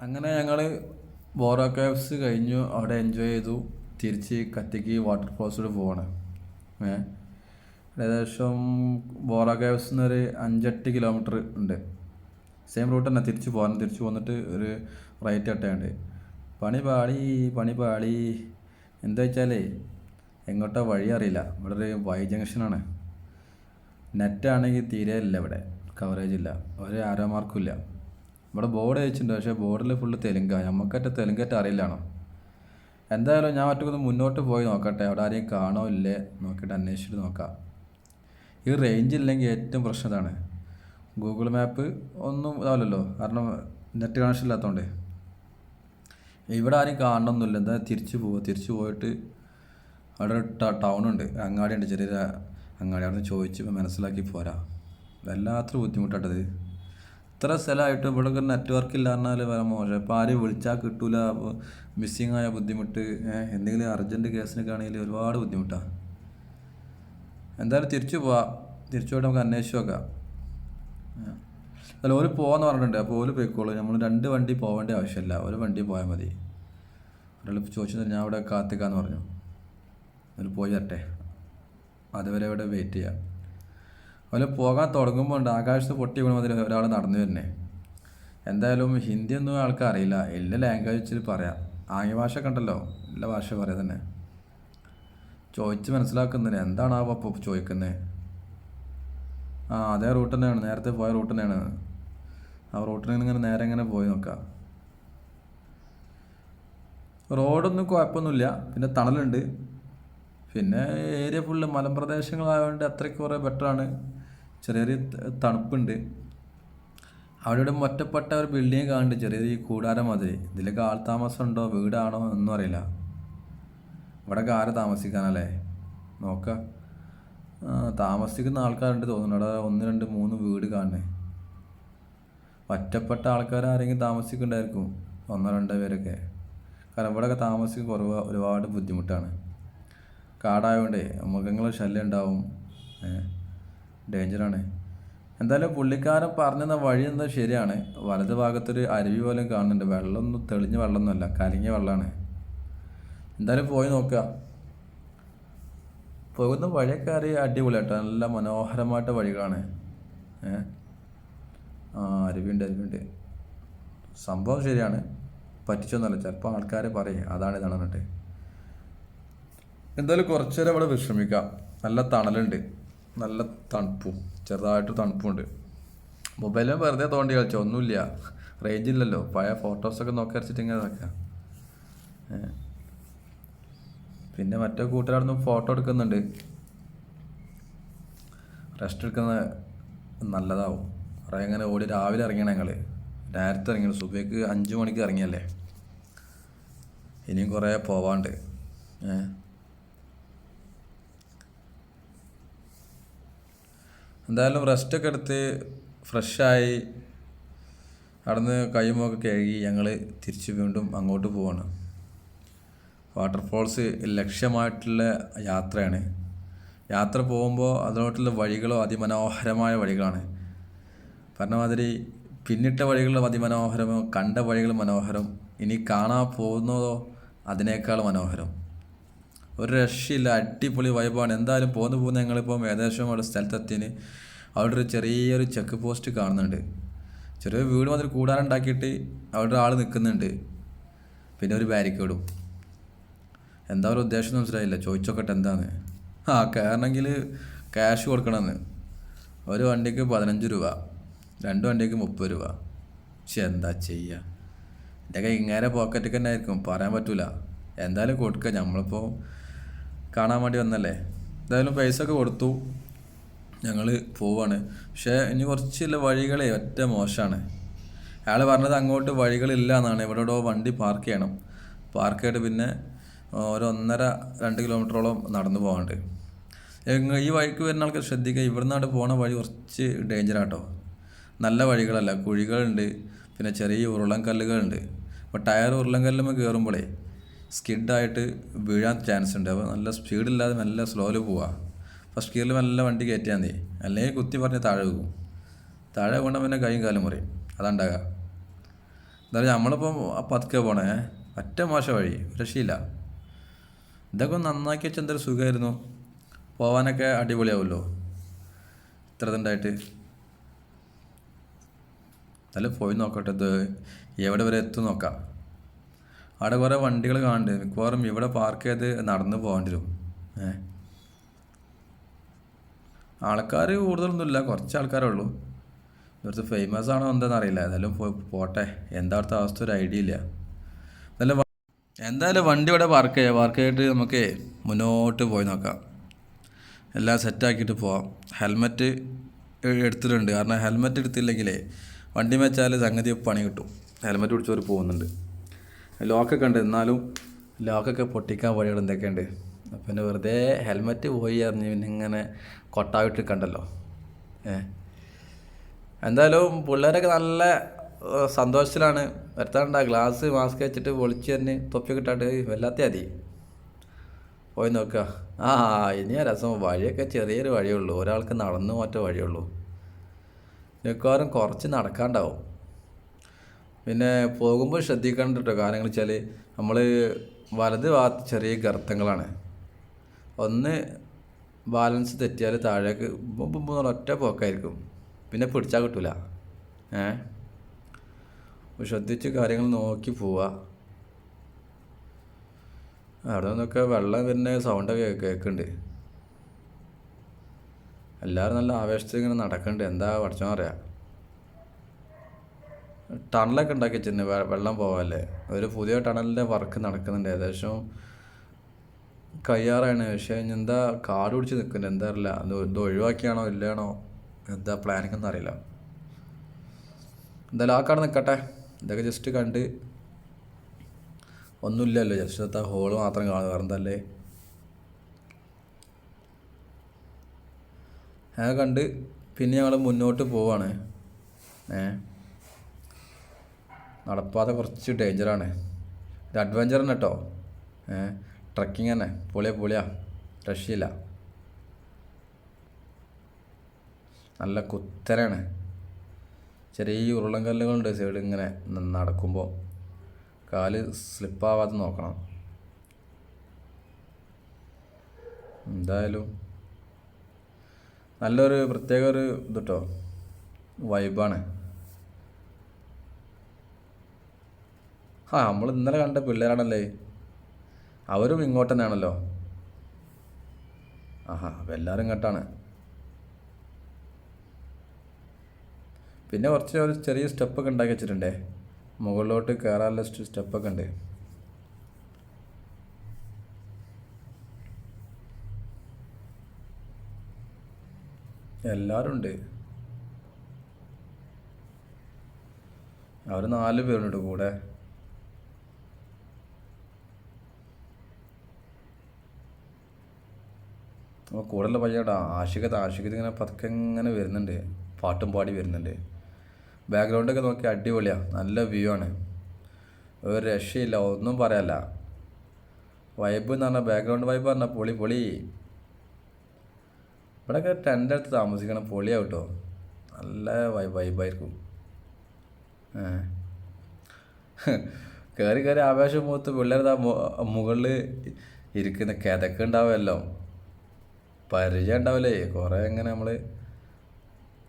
അങ്ങനെ ഞങ്ങൾ borrow caves കഴിഞ്ഞു, അവിടെ എൻജോയ് ചെയ്തു. തിരിച്ച് കത്തിക്ക് വാട്ടർഫോൾസിൽ പോവാണ്. ഏ ഏകദേശം ബോറോ കേവ്സ് നിന്നൊരു 5-8 കിലോമീറ്റർ ഉണ്ട്. സെയിം റൂട്ട് തന്നെ തിരിച്ച് പോകാൻ. തിരിച്ച് പോന്നിട്ട് ഒരു റൈറ്റ് ഇട്ടുണ്ട്. പണി പാളി എന്താ വെച്ചാലേ എങ്ങോട്ടോ വഴി അറിയില്ല. ഇവിടെ ഒരു വൈ ജംഗ്ഷനാണ്. നെറ്റാണെങ്കിൽ തീരെ ഇല്ല, ഇവിടെ കവറേജ് ഇല്ല, ഒരു ആരോ മാർക്കും ഇല്ല. ഇവിടെ ബോർഡ് വെച്ചിട്ടുണ്ട്, പക്ഷേ ബോർഡിൽ ഫുള്ള് തെലുങ്കാണ്. നമുക്കറ്റ തെലുങ്കറ്റ അറിയില്ലാണോ. എന്തായാലും ഞാൻ ഒറ്റക്കൊന്ന് മുന്നോട്ട് പോയി നോക്കട്ടെ, അവിടെ ആരെയും കാണോ ഇല്ലേ നോക്കിയിട്ട് അന്വേഷിച്ചിട്ട് നോക്കാം. ഈ റേഞ്ച് ഇല്ലെങ്കിൽ ഏറ്റവും പ്രശ്നം ഇതാണ്. ഗൂഗിൾ മാപ്പ് ഒന്നും ഇതാവില്ലല്ലോ, കാരണം നെറ്റ് കണക്ഷൻ ഇല്ലാത്തതുകൊണ്ട്. ഇവിടെ ആരും കാണണമെന്നില്ല. എന്താ തിരിച്ച് പോയിട്ട് അവിടെ ഒരു ടൗണുണ്ട്, അങ്ങാടി ഉണ്ട്, ചെറിയൊരു അങ്ങാടി. അവിടെ നിന്ന് ചോദിച്ച് മനസ്സിലാക്കി പോരാ. വല്ലാത്തൊരു ബുദ്ധിമുട്ടാട്ടത്. ഇത്ര സ്ഥലമായിട്ട് ഇവിടെ നെറ്റ്വർക്ക് ഇല്ല പറഞ്ഞാൽ വേറെ മോശം. ഇപ്പോൾ ആരെയും വിളിച്ചാൽ കിട്ടൂല, മിസ്സിങ് ആയ ബുദ്ധിമുട്ട്. എന്തെങ്കിലും അർജൻറ്റ് കേസിനൊക്കെ ആണെങ്കിൽ ഒരുപാട് ബുദ്ധിമുട്ടാണ്. എന്തായാലും തിരിച്ചു പോവാം. തിരിച്ചു പോയിട്ട് നമുക്ക് അന്വേഷിച്ച് നോക്കാം. അല്ല, ഓല് പോകാമെന്ന് പറഞ്ഞിട്ടുണ്ട്. അപ്പോൾ ഓല് പോയിക്കോളൂ. നമ്മൾ 2 വണ്ടി പോകേണ്ട ആവശ്യമില്ല, ഒരു വണ്ടി പോയാൽ മതി. ഒരാൾ ചോദിച്ചത് ഞാൻ അവിടെ കാത്തിക്കാന്ന് പറഞ്ഞു. അതിൽ പോയി തരട്ടെ, അതുവരെ ഇവിടെ വെയിറ്റ് ചെയ്യാം. അതുപോലെ പോകാൻ തുടങ്ങുമ്പോൾ ഉണ്ട് ആകാശത്ത് പൊട്ടി വീണ മതി ഒരാൾ നടന്നു വരുന്നേ. എന്തായാലും ഹിന്ദിയൊന്നും ആൾക്കാർ അറിയില്ല, എല്ലാ ലാംഗ്വേജ് വെച്ചിട്ട് പറയാം. ആംഗ്യ ഭാഷ ഒക്കെ ഉണ്ടല്ലോ, എല്ലാ ഭാഷ പറയാം തന്നെ. ചോദിച്ച് മനസ്സിലാക്കുന്നില്ല, എന്താണ് അപ്പോൾ ചോദിക്കുന്നത്. അതേ റൂട്ട് തന്നെയാണ്, നേരത്തെ പോയ റൂട്ട് തന്നെയാണ്. ആ റൂട്ടിൽ ഇങ്ങനെ നേരെ ഇങ്ങനെ പോയി നോക്കാം. റോഡൊന്നും കുഴപ്പമൊന്നുമില്ല, പിന്നെ തണലുണ്ട്. പിന്നെ ഏരിയ ഫുള്ള് മലമ്പ്രദേശങ്ങളായതുകൊണ്ട് അത്രയ്ക്ക് കുറേ ബെറ്ററാണ്. ചെറിയൊരു തണുപ്പുണ്ട്. അവിടെ ഇവിടെ ഒറ്റപ്പെട്ട ഒരു ബിൽഡിങ് കാണുന്നുണ്ട്, ചെറിയൊരു കൂടാരം മാതിരി. ഇതിലൊക്കെ ആൾ താമസം ഉണ്ടോ വീടാണോ ഒന്നും അറിയില്ല. ഇവിടെയൊക്കെ ആരെ താമസിക്കാനല്ലേ നോക്കാം. താമസിക്കുന്ന ആൾക്കാരുണ്ട് തോന്നുന്നു. അവിടെ 1, 2, 3 വീട് കാണുന്നത്. ഒറ്റപ്പെട്ട ആൾക്കാർ ആരെങ്കിലും താമസിക്കുന്നുണ്ടായിരിക്കും, 1-2 പേരൊക്കെ. കാരണം ഇവിടെയൊക്കെ താമസിക്കാൻ ഒരുപാട് ബുദ്ധിമുട്ടാണ്. കാടായതുകൊണ്ടേ മൃഗങ്ങളുടെ ശല്യം ഉണ്ടാവും, ഡേഞ്ചറാണ്. എന്തായാലും പുള്ളിക്കാരൻ പറഞ്ഞ വഴി എന്താ ശരിയാണ്. വലത് ഭാഗത്തൊരു അരുവി പോലും കാണുന്നുണ്ട്. വെള്ളമൊന്നും തെളിഞ്ഞ വെള്ളമൊന്നുമല്ല, കലങ്ങിയ വെള്ളമാണ്. എന്തായാലും പോയി നോക്കുക. പോകുന്ന വഴിയൊക്കെ അടിപൊളിയാട്ടോ, നല്ല മനോഹരമായിട്ട് വഴികളാണ്. അരുവിയുണ്ട്. സംഭവം ശരിയാണ്, പറ്റിച്ചൊന്നുമല്ല. ചിലപ്പോൾ ആൾക്കാർ പറയും അതാണ് ഇതാണ് പറഞ്ഞിട്ട്. എന്തായാലും കുറച്ചു നേരം ഇവിടെ വിശ്രമിക്കാം. നല്ല തണലുണ്ട്, നല്ല തണുപ്പും, ചെറുതായിട്ട് തണുപ്പുണ്ട്. മൊബൈലിൽ വെറുതെ തോണ്ടി കളിച്ചോ, ഒന്നുമില്ല, റേഞ്ച് ഇല്ലല്ലോ. പഴയ ഫോട്ടോസൊക്കെ നോക്കി വരച്ചിട്ട് ഇങ്ങനെ നോക്കാം. പിന്നെ മറ്റേ കൂട്ടുകാരൊന്നും ഫോട്ടോ എടുക്കുന്നുണ്ട്. റെസ്റ്റ് എടുക്കുന്നത് നല്ലതാവും. കുറേ ഇങ്ങനെ ഓടി രാവിലെ ഇറങ്ങിയാണ് ഞങ്ങൾ. നേരത്തെ ഇറങ്ങിയത്, സുബൈക്ക് 5 മണിക്ക് ഇറങ്ങിയല്ലേ. ഇനിയും കുറേ പോവാണ്ട്. എന്തായാലും റെസ്റ്റൊക്കെ എടുത്ത് ഫ്രഷായി അവിടുന്ന് കൈമുഖമൊക്കെ കഴുകി ഞങ്ങൾ തിരിച്ച് വീണ്ടും അങ്ങോട്ട് പോവാണ്. വാട്ടർഫോൾസ് ലക്ഷ്യമായിട്ടുള്ള യാത്രയാണ്. യാത്ര പോകുമ്പോൾ അതിലോട്ടുള്ള വഴികളോ അതിമനോഹരമായ വഴികളാണ്. പറഞ്ഞ മാതിരി പിന്നിട്ട വഴികൾ അതിമനോഹരമോ, കണ്ട വഴികൾ മനോഹരം, ഇനി കാണാൻ പോകുന്നതോ അതിനേക്കാൾ മനോഹരം. ഒരു രക്ഷയില്ല, അടിപൊളി വൈബാണ്. എന്തായാലും പോകുന്ന ഞങ്ങളിപ്പം ഏകദേശം അവിടെ സ്ഥലത്തെത്തിന്. അവിടെ ഒരു ചെറിയൊരു ചെക്ക് പോസ്റ്റ് കാണുന്നുണ്ട്. ചെറിയ വീട് മാതിരി കൂടാറുണ്ടാക്കിയിട്ട് അവിടെ ആൾ നിൽക്കുന്നുണ്ട്. പിന്നെ ഒരു ബാരിക്കേഡും. എന്താ ഒരു ഉദ്ദേശം മനസ്സിലായില്ല, ചോദിച്ചോക്കട്ടെ എന്താന്ന്. കയറണമെങ്കിൽ ക്യാഷ് കൊടുക്കണമെന്ന്. ഒരു വണ്ടിക്ക് 15 രൂപ, 2 വണ്ടിക്ക് 30 രൂപ. പക്ഷെ എന്താ ചെയ്യുക, എൻ്റെ കൈ ഇങ്ങനെ പോക്കറ്റൊക്കെ തന്നെ ആയിരിക്കും, പറയാൻ പറ്റൂല. എന്തായാലും കൊടുക്കുക, നമ്മളിപ്പോൾ കാണാൻ വേണ്ടി വന്നല്ലേ. എന്തായാലും പൈസ ഒക്കെ കൊടുത്തു, ഞങ്ങൾ പോവാണ്. പക്ഷേ ഇനി കുറച്ചുള്ള വഴികളെ ഒറ്റ മോശമാണ്. അയാൾ പറഞ്ഞത് അങ്ങോട്ട് വഴികളില്ല എന്നാണ്. ഇവിടെ വണ്ടി പാർക്ക് ചെയ്യണം. പാർക്ക് ചെയ്തിട്ട് പിന്നെ ഒരു 1.5-2 കിലോമീറ്ററോളം നടന്നു പോകാണ്ട്. ഈ വഴിക്ക് വരുന്ന ആൾക്കാർ ശ്രദ്ധിക്കുക, ഇവിടെ നിന്നാണ് പോണ വഴി കുറച്ച് ഡേഞ്ചറാട്ടോ. നല്ല വഴികളല്ല, കുഴികളുണ്ട്, പിന്നെ ചെറിയ ഉരുളൻകല്ലുകളുണ്ട്. അപ്പോൾ ടയർ ഉരുളൻകല്ലുമ്പോൾ കയറുമ്പോഴേ സ്കിഡായിട്ട് വീഴാൻ ചാൻസ് ഉണ്ട്. അപ്പോൾ നല്ല സ്പീഡില്ലാതെ നല്ല സ്ലോയിൽ പോവുക. ഫസ്റ്റ് ഗിയറിൽ നല്ല വണ്ടി കയറ്റിയാൽ മതി, അല്ലെങ്കിൽ കുത്തി പറഞ്ഞ് താഴെ വീകും. താഴെ വീണാൽ പിന്നെ കൈയും കാലും മുറിയും, അതുണ്ടാകുക. എന്തായാലും നമ്മളിപ്പം പതുക്കെ പോണേ, ഒറ്റ മോശം വഴി, രക്ഷയില്ല. ഇതൊക്കെ ഒന്ന് നന്നാക്കി വെച്ചാൽ എന്തൊരു സുഖമായിരുന്നു, പോകാനൊക്കെ അടിപൊളിയാവുമല്ലോ ഇത്ര ഇതുണ്ടായിട്ട്. എന്തായാലും പോയി നോക്കട്ടെ, ഇത് എവിടെ വരെ എത്തും നോക്കാം. അവിടെ കുറേ വണ്ടികൾ കാണുന്നുണ്ട്, മിക്കവാറും ഇവിടെ പാർക്ക് ചെയ്ത് നടന്ന് പോകേണ്ടി വരും. ആൾക്കാർ കൂടുതലൊന്നുമില്ല, കുറച്ച് ആൾക്കാരേ ഉള്ളൂ. ഇവിടുത്തെ ഫേമസ് ആണോ എന്താണെന്ന് അറിയില്ല. ഏതായാലും പോട്ടെ, എന്താ അവിടുത്തെ അവസ്ഥ ഒരു ഐഡിയ ഇല്ല. എന്തായാലും വണ്ടി ഇവിടെ പാർക്ക് ചെയ്തിട്ട് നമുക്ക് മുന്നോട്ട് പോയി നോക്കാം. എല്ലാം സെറ്റാക്കിയിട്ട് പോവാം. ഹെൽമെറ്റ് എടുത്തിട്ടുണ്ട്, കാരണം ഹെൽമെറ്റ് എടുത്തില്ലെങ്കിലേ വണ്ടി വെച്ചാൽ സംഗതി പണി കിട്ടും. ഹെൽമെറ്റ് പിടിച്ചവർ പോകുന്നുണ്ട്. ലോക്കൊക്കെ ഉണ്ട്, എന്നാലും ലോക്കൊക്കെ പൊട്ടിക്കാൻ വഴികൾ എന്തൊക്കെയുണ്ട്. പിന്നെ വെറുതെ ഹെൽമെറ്റ് പോയി അറിഞ്ഞ് പിന്നെ ഇങ്ങനെ കൊട്ടാവിട്ട് കണ്ടല്ലോ. എന്തായാലും പിള്ളേരൊക്കെ നല്ല സന്തോഷത്തിലാണ്. വരുത്താണ്ട ഗ്ലാസ് മാസ്ക് വെച്ചിട്ട് പൊളിച്ച് തന്നെ തൊപ്പി കിട്ടാണ്ട് വല്ലാത്ത മതി. പോയി നോക്കുക. ഇനിയാ രസം. വഴിയൊക്കെ ചെറിയൊരു വഴിയുള്ളൂ, ഒരാൾക്ക് നടന്നു മാറ്റ വഴിയുള്ളൂ. മിക്കവാറും കുറച്ച് നടക്കാണ്ടാവും. പിന്നെ പോകുമ്പോൾ ശ്രദ്ധിക്കേണ്ട കേട്ടോ കാര്യങ്ങൾ വെച്ചാൽ, നമ്മൾ വലത് ഭാഗത്ത് ചെറിയ ഗർത്തങ്ങളാണ്. ഒന്ന് ബാലൻസ് തെറ്റിയാൽ താഴേക്ക് ഒറ്റ പോക്കായിരിക്കും, പിന്നെ പിടിച്ചാൽ കിട്ടില്ല. ശ്രദ്ധിച്ച് കാര്യങ്ങൾ നോക്കി പോവുക. അവിടെ നിന്നൊക്കെ വെള്ളം വരുന്ന സൗണ്ടൊക്കെ കേൾക്കുന്നുണ്ട്. എല്ലാവരും നല്ല ആവേശത്തിൽ ഇങ്ങനെ നടക്കുന്നുണ്ട്. എന്താ പഠിച്ചോ അറിയാം. ടണലൊക്കെ ഉണ്ടാക്കി വെച്ചിട്ടുണ്ട് വെള്ളം പോകാല്ലേ. ഒരു പുതിയ ടണലിൻ്റെ വർക്ക് നടക്കുന്നുണ്ട്, ഏകദേശം കഴിയാറാണ്. പക്ഷേ എന്താ കാട് പിടിച്ച് നിൽക്കുന്നുണ്ട്, എന്താ അറിയില്ല. ഇത് ഒഴിവാക്കിയാണോ ഇല്ലാണോ, എന്താ പ്ലാനിങ് ഒന്നും അറിയില്ല. എന്തായാലും ആ കാട് നിൽക്കട്ടെ. ഇതൊക്കെ ജസ്റ്റ് കണ്ട് ഒന്നുമില്ലല്ലോ, ജസ്റ്റ് ആ ഹോള് മാത്രം കാണുക, വേറെ എന്തല്ലേ. അത് കണ്ട് പിന്നെ ഞങ്ങൾ മുന്നോട്ട് പോവാണ്. നടപ്പാത കുറച്ച് ഡേഞ്ചറാണ്, ഇത് അഡ്വഞ്ചർ തന്നെ കേട്ടോ. ട്രക്കിങ് തന്നെ, പൊളിയാ, രക്ഷയില്ല. നല്ല കുത്തനാണ്, ചെറിയ ഉരുളൻകല്ലുകളുണ്ട് സൈഡ്. ഇങ്ങനെ നടക്കുമ്പോൾ കാല് സ്ലിപ്പാവാതെ നോക്കണം. എന്തായാലും നല്ലൊരു പ്രത്യേക ഒരു ഇത് കേട്ടോ, വൈബാണ്. നമ്മൾ ഇന്നലെ കണ്ട പിള്ളേരാണല്ലേ, അവരും ഇങ്ങോട്ട് തന്നെയാണല്ലോ. അപ്പം എല്ലാവരും ഇങ്ങോട്ടാണ്. പിന്നെ കുറച്ച് ഒരു ചെറിയ സ്റ്റെപ്പൊക്കെ ഉണ്ടാക്കി വെച്ചിട്ടുണ്ടേ, മുകളിലോട്ട് കയറാനുള്ള സ്റ്റെപ്പൊക്കെ ഉണ്ട്. എല്ലാവരും ഉണ്ട്, അവർ 4 പേരുണ്ട് കൂടെ. അപ്പോൾ കൂടുതലുള്ള പയ്യടാ ആഷിഖത്ത് ഇങ്ങനെ പതുക്കെ ഇങ്ങനെ വരുന്നുണ്ട്, പാട്ടും പാടി വരുന്നുണ്ട്. ബാക്ക്ഗ്രൗണ്ടൊക്കെ നോക്കി അടിപൊളിയാണ്, നല്ല വ്യൂ ആണ്, ഒരു രക്ഷയില്ല, ഒന്നും പറയാല്ല. വൈബ് എന്ന് പറഞ്ഞാൽ ബാക്ക്ഗ്രൗണ്ട് വൈബ് പറഞ്ഞാൽ പൊളി. ഇവിടെയൊക്കെ ടെൻ്റ് എടുത്ത് താമസിക്കണം, പൊളിയാവും കേട്ടോ, നല്ല വൈബായിരിക്കും. കയറി ആവേശം മൂത്ത് പിള്ളേർ മുകളിൽ ഇരിക്കുന്ന കിതക്ക് ഉണ്ടാവുമല്ലോ, പരിചയം ഉണ്ടാവില്ലേ. കുറേ ഇങ്ങനെ നമ്മൾ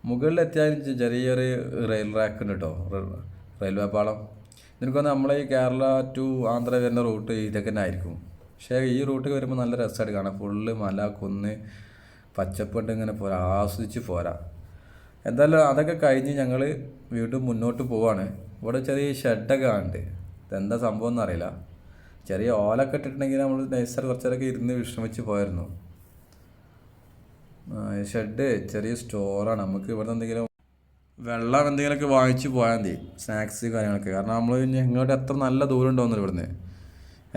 മുകളിലെത്തിയാൽ ചെറിയൊരു റെയിൽ ട്രാക്ക് ഉണ്ട് കേട്ടോ, റെയിൽവേ പാളം. എനിക്കൊന്ന് നമ്മളെ ഈ കേരള ടു ആന്ധ്ര വരുന്ന റൂട്ട് ഇതൊക്കെ തന്നെ ആയിരിക്കും. പക്ഷേ ഈ റൂട്ടിൽ വരുമ്പോൾ നല്ല രസമായിട്ട് കാണാം, ഫുള്ള് മല കുന്ന് പച്ചപ്പുണ്ട്, ഇങ്ങനെ പോരാ, ആസ്വദിച്ച് പോരാ. എന്തായാലും അതൊക്കെ കഴിഞ്ഞ് ഞങ്ങൾ വീണ്ടും മുന്നോട്ട് പോവാണ്. ഇവിടെ ചെറിയ ഷെഡൊക്കെ കാണുന്നുണ്ട്, ഇതെന്താ സംഭവം എന്നറിയില്ല. ചെറിയ ഓലൊക്കെ ഇട്ടിട്ടുണ്ടെങ്കിൽ നമ്മൾ നൈസർ കുറച്ചേരൊക്കെ ഇരുന്ന് വിശ്രമിച്ച് പോയായിരുന്നു. ഷെഡ് ചെറിയ സ്റ്റോറാണ്, നമുക്ക് ഇവിടെ എന്തെങ്കിലും വെള്ളം എന്തെങ്കിലുമൊക്കെ വാങ്ങിച്ച് പോയാൽ മതി, സ്നാക്സ് കാര്യങ്ങളൊക്കെ. കാരണം നമ്മൾ ഇങ്ങോട്ട് എത്ര നല്ല ദൂരം ഉണ്ടോന്നില്ല ഇവിടുന്ന്.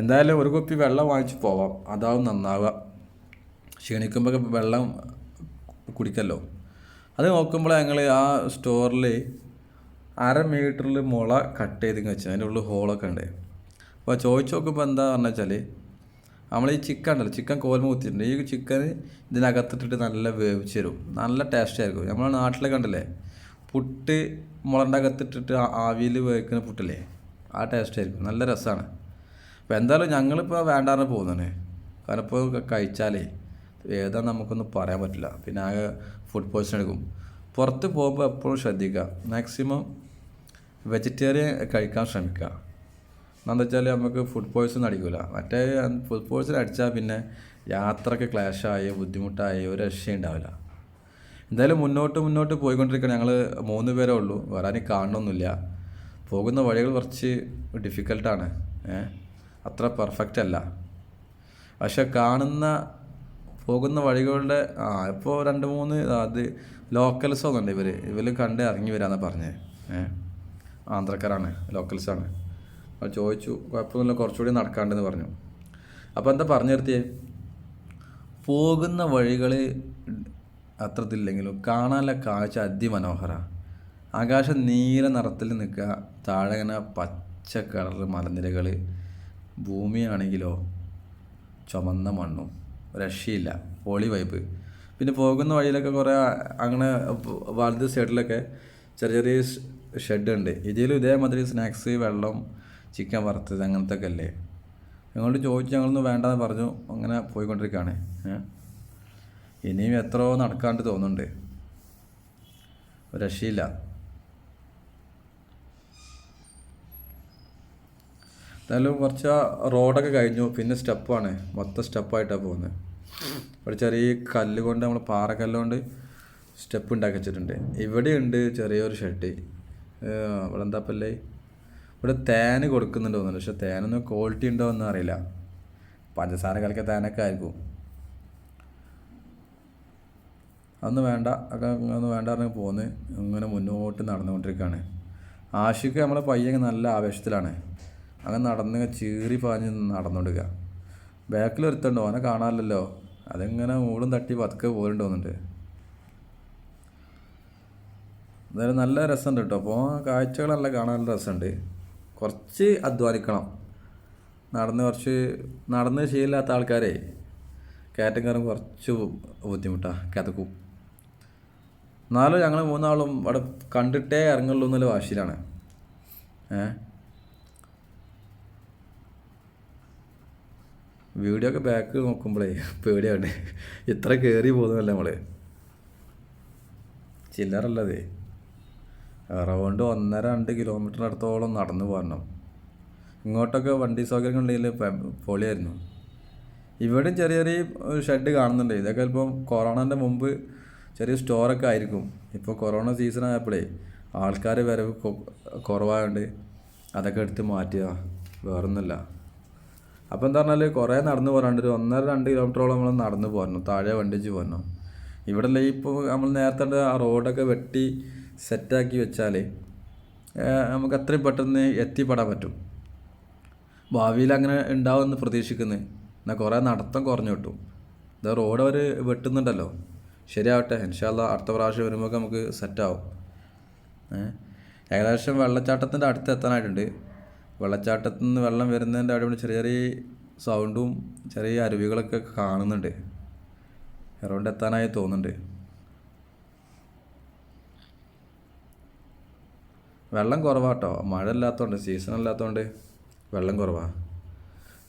എന്തായാലും ഒരു കുപ്പി വെള്ളം വാങ്ങിച്ച് പോവാം, അതാവും നന്നാവുക. ക്ഷീണിക്കുമ്പോൾ വെള്ളം കുടിക്കല്ലോ. അത് നോക്കുമ്പോൾ ഞങ്ങൾ ആ സ്റ്റോറിൽ 1/2 മീറ്ററിൽ മുള കട്ട് ചെയ്ത് വെച്ചാൽ അതിൻ്റെ ഉള്ളിൽ ഹോളൊക്കെ ഉണ്ട്. അപ്പോൾ ചോദിച്ചു നോക്കുമ്പോൾ എന്താ പറഞ്ഞു വെച്ചാൽ, നമ്മൾ ഈ ചിക്കൻ ഉണ്ടല്ലോ, ചിക്കൻ കോൽമ കുത്തിയിട്ടുണ്ട്, ഈ ചിക്കൻ ഇതിനകത്തിട്ടിട്ട് നല്ല വേവിച്ച് തരും, നല്ല ടേസ്റ്റ് ആയിരിക്കും. നമ്മളെ നാട്ടിലൊക്കെ ഉണ്ടല്ലേ പുട്ട് മുളൻ്റെ അകത്തിട്ടിട്ട് ആവിയിൽ വേവിക്കുന്ന പുട്ടില്ലേ, ആ ടേസ്റ്റ് ആയിരിക്കും, നല്ല രസമാണ്. അപ്പോൾ എന്തായാലും ഞങ്ങളിപ്പോൾ വേണ്ടാന്ന് പോകുന്നതാണ്. കാരണം ഇപ്പോൾ കഴിച്ചാലേ ഏതാ നമുക്കൊന്നും പറയാൻ പറ്റില്ല, പിന്നെ ആകെ ഫുഡ് പോയ്സൺ എടുക്കും. പുറത്ത് പോകുമ്പോൾ എപ്പോഴും ശ്രദ്ധിക്കുക, മാക്സിമം വെജിറ്റേറിയൻ കഴിക്കാൻ ശ്രമിക്കുക. എന്താണെന്ന് വെച്ചാൽ നമുക്ക് ഫുഡ് പോയ്സൺ അടിക്കില്ല. മറ്റേ ഫുഡ് പോയ്സൺ അടിച്ചാൽ പിന്നെ യാത്രയ്ക്ക് ക്ലാഷായി ബുദ്ധിമുട്ടായി ഒരു രക്ഷയുണ്ടാവില്ല. എന്തായാലും മുന്നോട്ട് പോയിക്കൊണ്ടിരിക്കുകയാണ്. ഞങ്ങൾ 3 പേരേ ഉള്ളൂ, വരാനും കാണണമെന്നില്ല. പോകുന്ന വഴികൾ കുറച്ച് ഡിഫിക്കൽട്ടാണ്, അത്ര പെർഫെക്റ്റ് അല്ല. പക്ഷെ പോകുന്ന വഴികളുടെ ഇപ്പോൾ 2-3 അത് ലോക്കൽസ് ഒന്നുണ്ട്. ഇവർ കണ്ട് ഇറങ്ങി വരാമെന്നാണ് പറഞ്ഞത്. ആന്ധ്രക്കാരാണ്, ലോക്കൽസാണ്. അപ്പോൾ ചോദിച്ചു, കുഴപ്പമൊന്നുമില്ല, കുറച്ചുകൂടി നടക്കാണ്ടെന്ന് പറഞ്ഞു. അപ്പോൾ എന്താ പറഞ്ഞു നിർത്തിയേ, പോകുന്ന വഴികൾ അത്ര ഇതില്ലെങ്കിലും കാണാനുള്ള കാഴ്ച അതിമനോഹരമാണ്. ആകാശം നീല നിറത്തിൽ നിൽക്കുക, താഴെ ഇങ്ങനെ പച്ച കളർ മലനിരകൾ, ഭൂമിയാണെങ്കിലോ ചുമന്ന മണ്ണും, രക്ഷയില്ല, പൊളി വൈബ്. പിന്നെ പോകുന്ന വഴിയിലൊക്കെ കുറേ അങ്ങനെ വലത് സൈഡിലൊക്കെ ചെറിയ ഷെഡ് ഉണ്ട്. ഇതിലും ഇതേമാതിരി സ്നാക്സ്, വെള്ളം, ചിക്കൻ വറുത്തത് അങ്ങനത്തെ ഒക്കെ അല്ലേ. ഞങ്ങളോട് ചോദിച്ചു, ഞങ്ങളൊന്നും വേണ്ടെന്ന് പറഞ്ഞു. അങ്ങനെ പോയിക്കൊണ്ടിരിക്കുകയാണ്. ഇനിയും എത്രയോ നടക്കാണ്ട് തോന്നുന്നുണ്ട്, രക്ഷയില്ല. എന്തായാലും കുറച്ച് റോഡൊക്കെ കഴിഞ്ഞു, പിന്നെ സ്റ്റെപ്പാണ്, മൊത്തം സ്റ്റെപ്പായിട്ടാണ് പോകുന്നത്. ഒരു ചെറിയ കല്ല് കൊണ്ട്, നമ്മൾ പാറക്കല്ലുകൊണ്ട് സ്റ്റെപ്പ് ഉണ്ടാക്കി വെച്ചിട്ടുണ്ട്. ഇവിടെയുണ്ട് ചെറിയൊരു ഷെഡ്. ഇവിടെ എന്താപ്പല്ലേ, ഇവിടെ തേന് കൊടുക്കുന്നുണ്ട് തോന്നുന്നുണ്ട്. പക്ഷെ തേനൊന്നും ക്വാളിറ്റി ഉണ്ടോ എന്ന് അറിയില്ല. പഞ്ചസാര കലക്കിയ തേനൊക്കെ ആയിരിക്കും. അതൊന്നും വേണ്ട, ഒന്നും വേണ്ട പറഞ്ഞ് പോന്ന് ഇങ്ങനെ മുന്നോട്ട് നടന്നുകൊണ്ടിരിക്കുകയാണ്. ആഷിക്ക് നമ്മളെ പയ്യൻ നല്ല ആവേശത്തിലാണ്. അങ്ങനെ നടന്ന് ചീറി പാഞ്ഞ് നടന്നുകൊണ്ടിരിക്കുക. ബാക്കിൽ ഒരുത്തുണ്ടോ, അവനെ കാണാമല്ലോ. അതെങ്ങനെ മൂടും തട്ടി പതുക്കെ പോരുണ്ടോന്നുണ്ട്. എന്തായാലും നല്ല രസമുണ്ട് കേട്ടോ. അപ്പോൾ കാഴ്ചകളെല്ലാം കാണാൻ നല്ല രസമുണ്ട്. കുറച്ച് അധ്വാനിക്കണം. നടന്ന് ശീലമില്ലാത്ത ആൾക്കാരെ കയറ്റം കയറും കുറച്ച് ബുദ്ധിമുട്ടാണ്, കിതക്കും. എന്നാലും ഞങ്ങൾ 3 ആളും അവിടെ കണ്ടിട്ടേ ഇറങ്ങുള്ളൂ എന്നുള്ള വാശിയിലാണ്. വീഡിയോ ഒക്കെ ബാക്ക് നോക്കുമ്പോഴേ പേടിയാണ്, ഇത്ര കയറി പോകുന്നതല്ലേ നമ്മൾ. ചില്ലറല്ലതേ, അറൗണ്ട് 1.5-2 കിലോമീറ്ററിനടുത്തോളം നടന്നു പോരണം. ഇങ്ങോട്ടൊക്കെ വണ്ടി സൗകര്യം ഉണ്ടെങ്കിൽ പൊളിയായിരുന്നു. ഇവിടെയും ചെറിയ ഷെഡ് കാണുന്നുണ്ട്. ഇതൊക്കെ ഇപ്പം കൊറോണൻ്റെ മുമ്പ് ചെറിയ സ്റ്റോറൊക്കെ ആയിരിക്കും. ഇപ്പോൾ കൊറോണ സീസൺ ആയപ്പോഴേ ആൾക്കാർ വരവ് കുറവായതുകൊണ്ട് അതൊക്കെ എടുത്ത് മാറ്റിയതാണ്, വേറൊന്നുമില്ല. അപ്പോൾ എന്താ പറഞ്ഞാൽ കുറേ നടന്നു പോരാണ്ട്, ഒരു 1.5-2 കിലോമീറ്ററോളം നമ്മൾ നടന്നു പോരണം, താഴെ വണ്ടിച്ച് പോരണം. ഇവിടെ അല്ലേ ഇപ്പോൾ നമ്മൾ നേരത്തെ ആ റോഡൊക്കെ വെട്ടി സെറ്റാക്കി വെച്ചാൽ നമുക്ക് അത്രയും പെട്ടെന്ന് എത്തിപ്പെടാൻ പറ്റും. ഭാവിയിൽ അങ്ങനെ ഉണ്ടാവുമെന്ന് പ്രതീക്ഷിക്കുന്നത്. എന്നാൽ കുറേ നടത്തം കുറഞ്ഞു കിട്ടും. ഇത് റോഡ് അവർ വെട്ടുന്നുണ്ടല്ലോ, ശരിയാവട്ടെ. ഇൻഷാ അല്ലാഹ് അടുത്ത പ്രാവശ്യം വരുമ്പോൾ നമുക്ക് സെറ്റാവും. ഏകദേശം വെള്ളച്ചാട്ടത്തിൻ്റെ അടുത്ത് എത്താനായിട്ടുണ്ട്. വെള്ളച്ചാട്ടത്തിൽ നിന്ന് വെള്ളം വരുന്നതിൻ്റെ അവിടെ ചെറിയ സൗണ്ടും ചെറിയ അരുവികളൊക്കെ കാണുന്നുണ്ട്. അറൗണ്ട് എത്താനായി തോന്നുന്നുണ്ട്. വെള്ളം കുറവാട്ടോ, മഴ ഇല്ലാത്തതുകൊണ്ട്, സീസൺ അല്ലാത്തതുകൊണ്ട് വെള്ളം കുറവാണ്.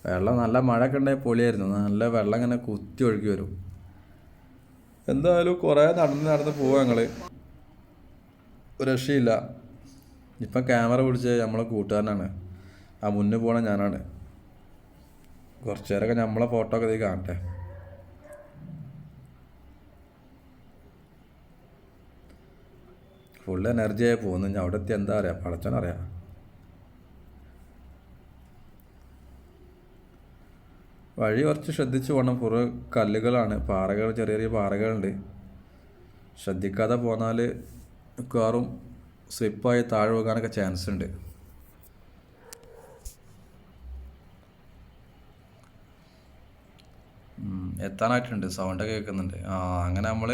വെള്ളം നല്ല മഴയൊക്കെ ഉണ്ടെങ്കിൽ പൊളിയായിരുന്നു, നല്ല വെള്ളം ഇങ്ങനെ കുത്തി ഒഴുകി വരും. എന്തായാലും കുറേ നടന്ന് പോവാം ഞങ്ങൾ, ഒരു രക്ഷയില്ല. ഇപ്പം ക്യാമറ പിടിച്ച് നമ്മളെ കൂട്ടുകാരനാണ്, ആ മുന്നേ പോകണ ഞാനാണ്. കുറച്ച് നേരമൊക്കെ നമ്മളെ ഫോട്ടോ ഒക്കെ ഇതിൽ കാണട്ടെ. ഫുൾ എനർജിയായി പോകുന്നു. ഞാൻ അവിടെ എത്തി എന്താ അറിയാം, പടച്ചോനറിയാം. വഴി കുറച്ച് ശ്രദ്ധിച്ച് പോകണം. കുറേ കല്ലുകളാണ്, പാറകൾ, ചെറിയ പാറകളുണ്ട്. ശ്രദ്ധിക്കാതെ പോന്നാൽ മിക്കവാറും സ്ലിപ്പായി താഴെ പോകാനൊക്കെ ചാൻസ് ഉണ്ട്. എത്താനായിട്ടുണ്ട്, സൗണ്ടൊക്കെ കേൾക്കുന്നുണ്ട്. അങ്ങനെ നമ്മൾ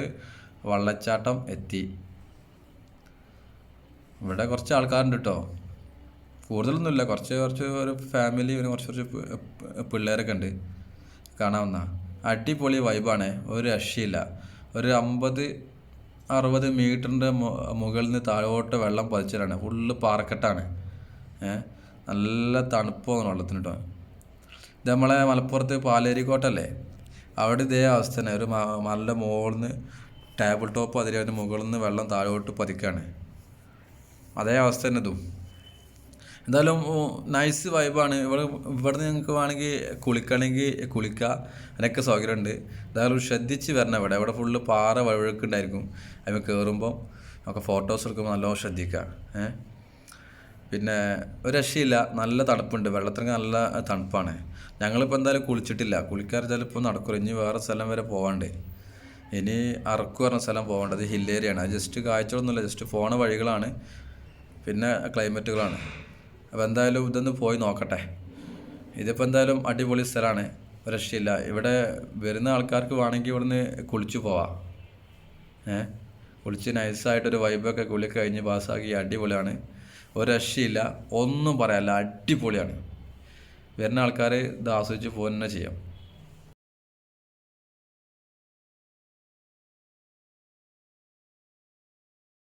വെള്ളച്ചാട്ടം എത്തി. ഇവിടെ കുറച്ച് ആൾക്കാരുണ്ട് കേട്ടോ, കൂടുതലൊന്നുമില്ല. കുറച്ച് ഒരു ഫാമിലി, പിന്നെ കുറച്ച് പിള്ളേരൊക്കെ ഉണ്ട്. കാണാവുന്ന അടിപൊളി വൈബാണ്, ഒരു രക്ഷയില്ല. ഒരു 50-60 മീറ്ററിൻ്റെ മുകളിൽ നിന്ന് താഴോട്ട് വെള്ളം പതിച്ചിട്ടാണ്, ഫുള്ള് പാറക്കെട്ടാണ്. നല്ല തണുപ്പാണ് വെള്ളത്തിന് കേട്ടോ. ഇത് നമ്മളെ മലപ്പുറത്ത് പാലേരിക്കോട്ടല്ലേ, അവിടെ ഇതേ അവസ്ഥ തന്നെ. ഒരു നല്ല മുകളിൽ നിന്ന് ടേബിൾ ടോപ്പ് അതിൻ്റെ മുകളിൽ നിന്ന് വെള്ളം താഴോട്ട് പതിക്കാണ്. അതേ അവസ്ഥ തന്നെ ഇതും. എന്തായാലും നൈസ് വൈബാണ്. ഇവിടെ നിങ്ങൾക്ക് വേണമെങ്കിൽ കുളിക്കണമെങ്കിൽ കുളിക്കുക, അതിനൊക്കെ സൗകര്യമുണ്ട്. എന്തായാലും ശ്രദ്ധിച്ച് വരണം. ഇവിടെ ഫുള്ള് പാറ വഴുക്കുണ്ടായിരിക്കും. അതിൽ കയറുമ്പോൾ ഒക്കെ ഫോട്ടോസ് എടുക്കുമ്പോൾ നല്ലോണം ശ്രദ്ധിക്കുക. പിന്നെ ഒരു രക്ഷയില്ല, നല്ല തണുപ്പുണ്ട്, വെള്ളത്തിന് നല്ല തണുപ്പാണ്. ഞങ്ങളിപ്പോൾ എന്തായാലും കുളിച്ചിട്ടില്ല. കുളിക്കാറ് ചിലപ്പോൾ നടക്കില്ല. ഇനി വേറെ സ്ഥലം വരെ പോകാണ്ട്. ഇനി അറക്കു പറഞ്ഞ സ്ഥലം പോകേണ്ടത് ഹിൽ ഏരിയയാണ്. അത് ജസ്റ്റ് കാഴ്ചകളൊന്നുമില്ല, ജസ്റ്റ് പോണ വഴികളാണ്, പിന്നെ ക്ലൈമറ്റുകളാണ്. അപ്പോൾ എന്തായാലും ഇതൊന്ന് പോയി നോക്കട്ടെ. ഇതിപ്പോൾ എന്തായാലും അടിപൊളി സ്ഥലമാണ്, ഒരു രക്ഷയില്ല. ഇവിടെ വരുന്ന ആൾക്കാർക്ക് വേണമെങ്കിൽ ഇവിടുന്ന് കുളിച്ചു പോവാം. കുളിച്ച് നൈസായിട്ടൊരു വൈബൊക്കെ കുളി കഴിഞ്ഞ് പാസ്സാക്കി അടിപൊളിയാണ്, ഒരു രക്ഷയില്ല, ഒന്നും പറയാനില്ല, അടിപൊളിയാണ്. വരുന്ന ആൾക്കാർ ഇത് ആസ്വദിച്ച് പോകുക തന്നെ ചെയ്യാം.